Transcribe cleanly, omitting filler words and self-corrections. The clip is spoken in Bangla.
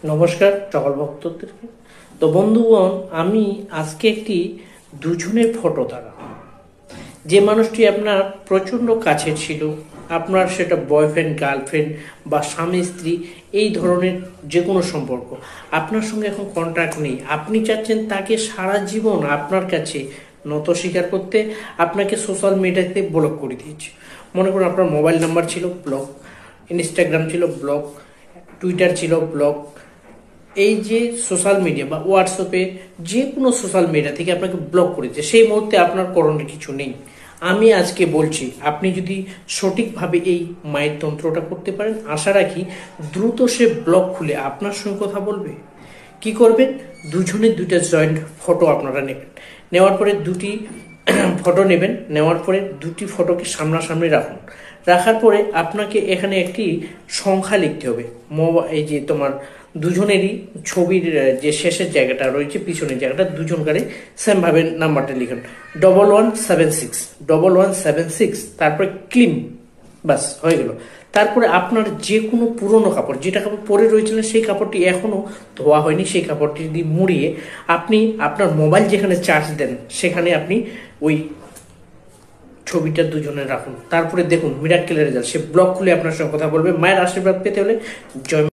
নমস্কার সকল ভক্তদেরকে। তো বন্ধুগণ, আমি আজকে একটি দুজনের ফটো দ্বারা যে মানুষটি আপনার প্রচণ্ড কাছে ছিল, আপনার সেটা বয়ফ্রেন্ড, গার্লফ্রেন্ড বা স্বামী স্ত্রী, এই ধরনের যে কোনো সম্পর্ক আপনার সঙ্গে এখন কন্ট্যাক্ট নেই, আপনি চাচ্ছেন তাকে সারা জীবন আপনার কাছে নত স্বীকার করতে, আপনাকে সোশ্যাল মিডিয়াতে ব্লক করে দিয়েছে। মনে করুন আপনার মোবাইল নাম্বার ছিল ব্লক, ইনস্টাগ্রাম ছিল ব্লক, টুইটার ছিল ব্লক, এই যে সোশ্যাল মিডিয়া বা হোয়াটসঅ্যাপে যে কোনো সোশ্যাল মিডিয়া থেকে আপনাকে ব্লক করেছে, সেই মুহূর্তে আপনার করণীয় কিছু নেই। আমি আজকে বলছি, আপনি যদি সঠিকভাবে এই মায়ের তন্ত্রটা করতে পারেন, আশা রাখি দ্রুত সে ব্লক খুলে আপনার সঙ্গে কথা বলবে। কি করবেন? দুজনের দুইটা জয়েন্ট ফটো আপনারা নেবেন, নেওয়ার পরে দুটি ফটো নেবেন, নেওয়ার পরে দুটি ফটোকে সামনাসামনি রাখুন। রাখার পরে আপনাকে এখানে একটি সংখ্যা লিখতে হবে। এই যে তোমার দুজনেরই ছবির যে শেষের জায়গাটা রয়েছে, পিছনের জায়গাটা, দুজনকারে সেমভাবে নাম্বারটা লিখুন, 1176 1176, তারপরে ক্লিম, বাস হয়ে গেল। তারপরে আপনার যে কোনো পুরনো কাপড়, যেটা কাপড় পরে রয়েছিলেন সেই কাপড়টি এখনো ধোয়া হয়নি, সেই কাপড়টি দিয়ে মুড়িয়ে আপনি আপনার মোবাইল যেখানে চার্জ দেন সেখানে আপনি ওই ছবিটা দুজনে রাখুন। তারপরে দেখুন মিরাক্কেল রেজাল্ট, সে ব্লগ খুলে আপনার সঙ্গে কথা বলবে। মায়ের আশীর্বাদ পেতে হলে জয়